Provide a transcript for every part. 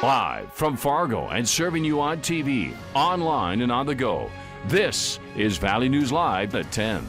Live from Fargo and serving you on TV, online, and on the go. This is Valley News Live at 10.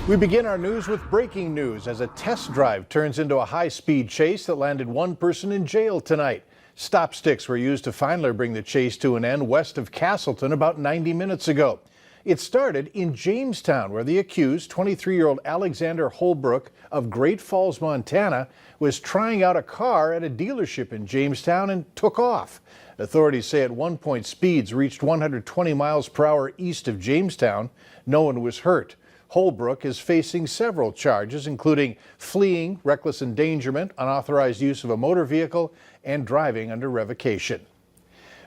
We begin our news with breaking news as a test drive turns into a high-speed chase that landed one person in jail tonight. Stop sticks were used to finally bring the chase to an end west of Castleton about 90 minutes ago. It started in Jamestown, where the accused, 23-year-old Alexander Holbrook of Great Falls, Montana, was trying out a car at a dealership in Jamestown and took off. Authorities say at one point speeds reached 120 miles per hour east of Jamestown. No one was hurt. Holbrook is facing several charges, including fleeing, reckless endangerment, unauthorized use of a motor vehicle, and driving under revocation.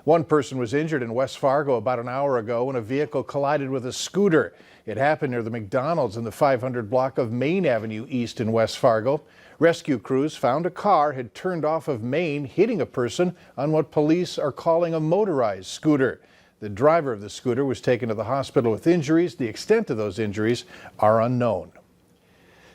One person was injured in West Fargo about an hour ago when a vehicle collided with a scooter. It happened near the McDonald's in the 500 block of Main Avenue East in West Fargo. Rescue crews found a car had turned off of Main, hitting a person on what police are calling a motorized scooter. The driver of the scooter was taken to the hospital with injuries. The extent of those injuries are unknown.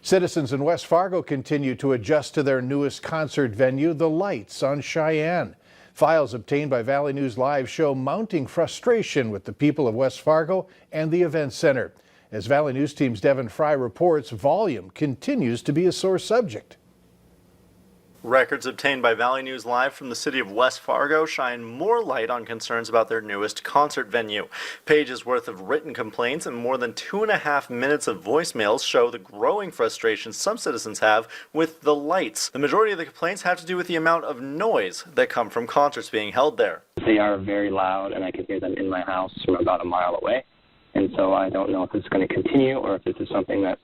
Citizens in West Fargo continue to adjust to their newest concert venue, the Lights on Cheyenne. Files obtained by Valley News Live show mounting frustration with the people of West Fargo and the event center. As Valley News Team's Devin Fry reports, volume continues to be a sore subject. Records obtained by Valley News Live from the city of West Fargo shine more light on concerns about their newest concert venue. Pages worth of written complaints and more than 2.5 minutes of voicemails show the growing frustration some citizens have with the lights. The majority of the complaints have to do with the amount of noise that come from concerts being held there. They are very loud, and I can hear them in my house from about a mile away. And so I don't know if it's going to continue or if this is something that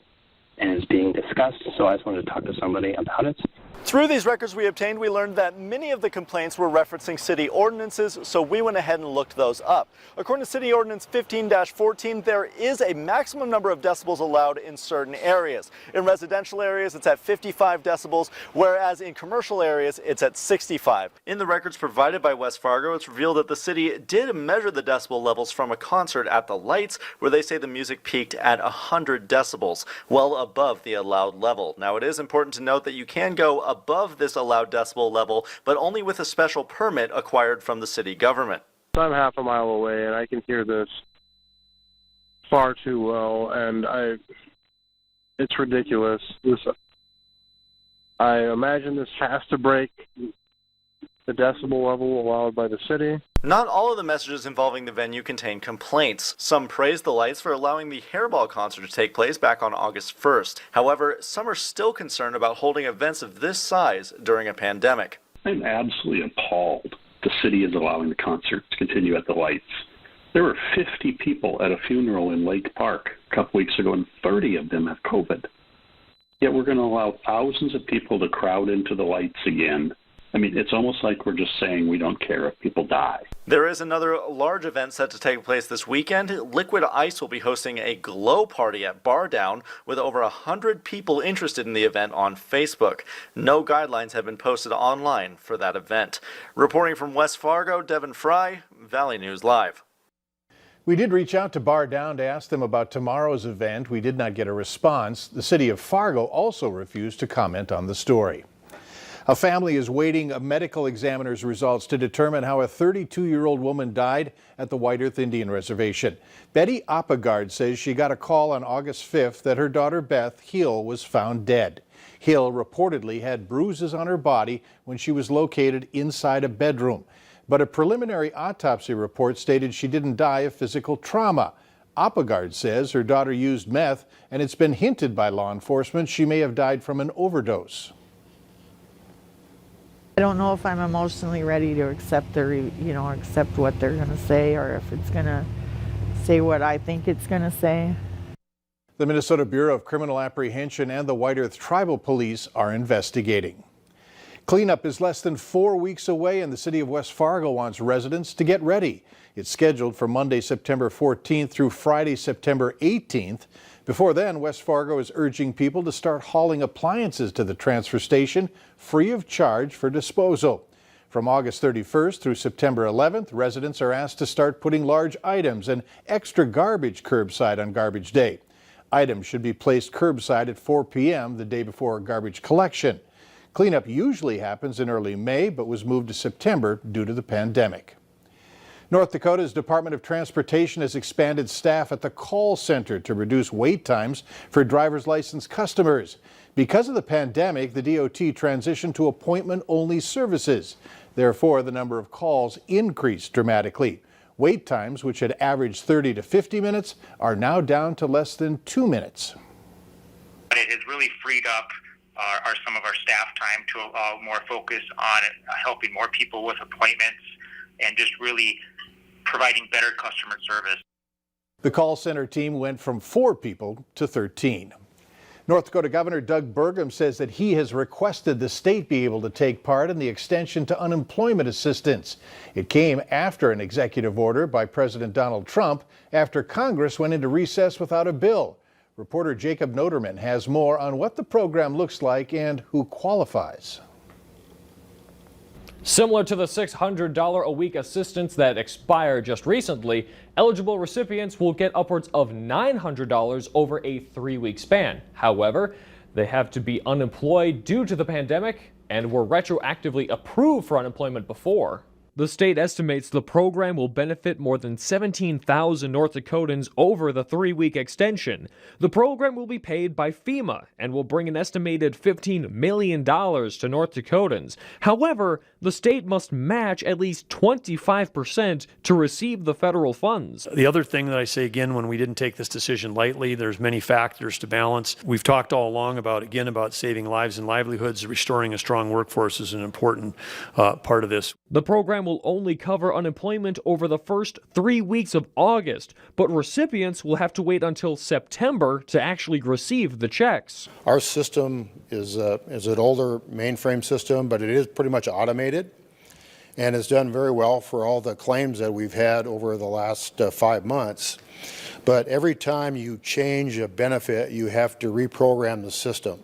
is being discussed. So I just wanted to talk to somebody about it. Through these records we obtained, we learned that many of the complaints were referencing city ordinances, so we went ahead and looked those up. According to City Ordinance 15-14, there is a maximum number of decibels allowed in certain areas. In residential areas, it's at 55 decibels, whereas in commercial areas, it's at 65. In the records provided by West Fargo, it's revealed that the city did measure the decibel levels from a concert at the Lights, where they say the music peaked at 100 decibels, well above the allowed level. Now, it is important to note that you can go above this allowed decibel level, but only with a special permit acquired from the city government. I'm half a mile away and I can hear this far too well, and it's ridiculous. I imagine this has to break the decibel level allowed by the city. Not all of the messages involving the venue contain complaints. Some praised the Lights for allowing the Hairball concert to take place back on August 1st. However, some are still concerned about holding events of this size during a pandemic. I'm absolutely appalled the city is allowing the concert to continue at the Lights. There were 50 people at a funeral in Lake Park a couple weeks ago, and 30 of them have COVID. Yet we're going to allow thousands of people to crowd into the Lights again. I mean, it's almost like we're just saying we don't care if people die. There is another large event set to take place this weekend. Liquid Ice will be hosting a glow party at Bar Down with over 100 people interested in the event on Facebook. No guidelines have been posted online for that event. Reporting from West Fargo, Devin Fry, Valley News Live. We did reach out to Bar Down to ask them about tomorrow's event. We did not get a response. The city of Fargo also refused to comment on the story. A family is waiting a medical examiner's results to determine how a 32-year-old woman died at the White Earth Indian Reservation. Betty Oppegard says she got a call on August 5th that her daughter Beth Hill was found dead. Hill reportedly had bruises on her body when she was located inside a bedroom. But a preliminary autopsy report stated she didn't die of physical trauma. Oppegard says her daughter used meth, and it's been hinted by law enforcement she may have died from an overdose. I don't know if I'm emotionally ready to accept accept what they're going to say, or if it's going to say what I think it's going to say. The Minnesota Bureau of Criminal Apprehension and the White Earth Tribal Police are investigating. Cleanup is less than 4 weeks away, and the city of West Fargo wants residents to get ready. It's scheduled for Monday, September 14th through Friday, September 18th. Before then, West Fargo is urging people to start hauling appliances to the transfer station free of charge for disposal. From August 31st through September 11th, residents are asked to start putting large items and extra garbage curbside on Garbage Day. Items should be placed curbside at 4 p.m. the day before garbage collection. Cleanup usually happens in early May, but was moved to September due to the pandemic. North Dakota's Department of Transportation has expanded staff at the call center to reduce wait times for driver's license customers. Because of the pandemic, the DOT transitioned to appointment-only services. Therefore, the number of calls increased dramatically. Wait times, which had averaged 30 to 50 minutes, are now down to less than 2 minutes. It has really freed up some of our staff time to more focus on helping more people with appointments and just really providing better customer service. The call center team went from 4 people to 13. North Dakota Governor Doug Burgum says that he has requested the state be able to take part in the extension to unemployment assistance. It came after an executive order by President Donald Trump after Congress went into recess without a bill. Reporter Jacob Noterman has more on what the program looks like and who qualifies. Similar to the $600 a week assistance that expired just recently, eligible recipients will get upwards of $900 over a 3-week span. However, they have to be unemployed due to the pandemic and were retroactively approved for unemployment before. The state estimates the program will benefit more than 17,000 North Dakotans over the 3-week extension. The program will be paid by FEMA and will bring an estimated $15 million to North Dakotans. However, the state must match at least 25% to receive the federal funds. The other thing that I say again, when we didn't take this decision lightly, there's many factors to balance. We've talked all along about saving lives and livelihoods. Restoring a strong workforce is an important part of this. The program will only cover unemployment over the first 3 weeks of August, but recipients will have to wait until September to actually receive the checks. Our system is an older mainframe system, but it is pretty much automated and has done very well for all the claims that we've had over the last 5 months. But every time you change a benefit, you have to reprogram the system.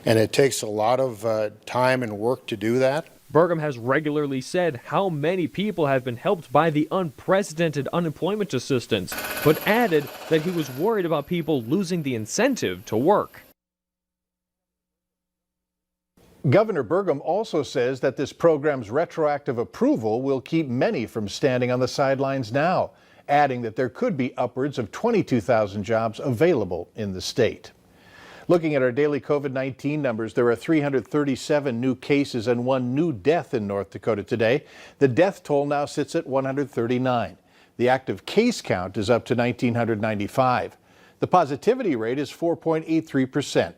And it takes a lot of time and work to do that. Burgum has regularly said how many people have been helped by the unprecedented unemployment assistance, but added that he was worried about people losing the incentive to work. Governor Burgum also says that this program's retroactive approval will keep many from standing on the sidelines now, adding that there could be upwards of 22,000 jobs available in the state. Looking at our daily COVID-19 numbers, there are 337 new cases and 1 new death in North Dakota today. The death toll now sits at 139. The active case count is up to 1,995. The positivity rate is 4.83%.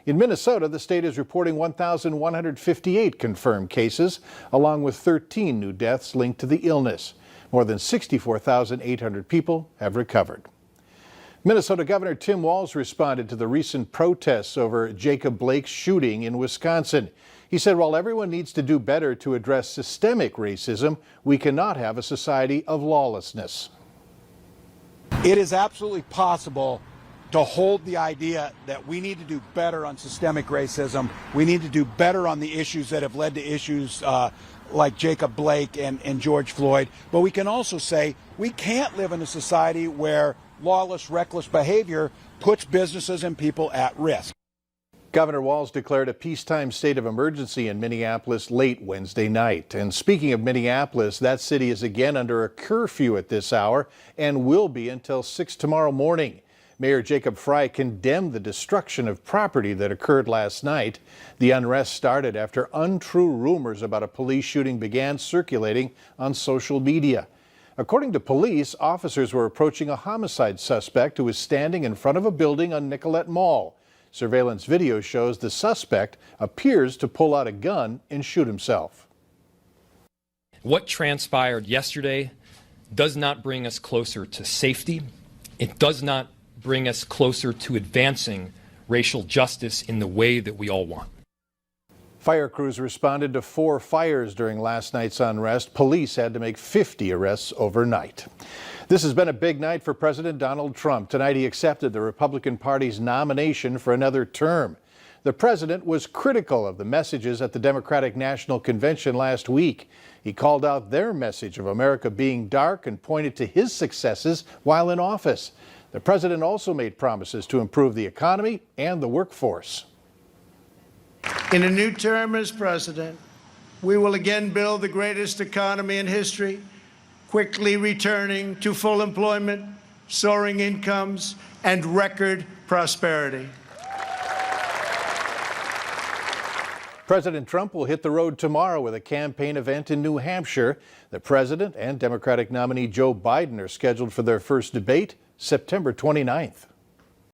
In Minnesota, the state is reporting 1,158 confirmed cases, along with 13 new deaths linked to the illness. More than 64,800 people have recovered. Minnesota Governor Tim Walz responded to the recent protests over Jacob Blake's shooting in Wisconsin. He said while everyone needs to do better to address systemic racism, we cannot have a society of lawlessness. It is absolutely possible to hold the idea that we need to do better on systemic racism. We need to do better on the issues that have led to issues like Jacob Blake and George Floyd. But we can also say we can't live in a society where lawless, reckless behavior puts businesses and people at risk. Governor Walz declared a peacetime state of emergency in Minneapolis late Wednesday night. And speaking of Minneapolis, that city is again under a curfew at this hour and will be until 6 tomorrow morning. Mayor Jacob Fry condemned the destruction of property that occurred last night. The unrest started after untrue rumors about a police shooting began circulating on social media. According to police, officers were approaching a homicide suspect who was standing in front of a building on Nicollet Mall. Surveillance video shows the suspect appears to pull out a gun and shoot himself. What transpired yesterday does not bring us closer to safety. It does not bring us closer to advancing racial justice in the way that we all want. Fire crews responded to 4 fires during last night's unrest. Police had to make 50 arrests overnight. This has been a big night for President Donald Trump. Tonight he accepted the Republican Party's nomination for another term. The president was critical of the messages at the Democratic National Convention last week. He called out their message of America being dark and pointed to his successes while in office. The president also made promises to improve the economy and the workforce. In a new term as president, we will again build the greatest economy in history, quickly returning to full employment, soaring incomes, and record prosperity. President Trump will hit the road tomorrow with a campaign event in New Hampshire. The president and Democratic nominee Joe Biden are scheduled for their first debate September 29th.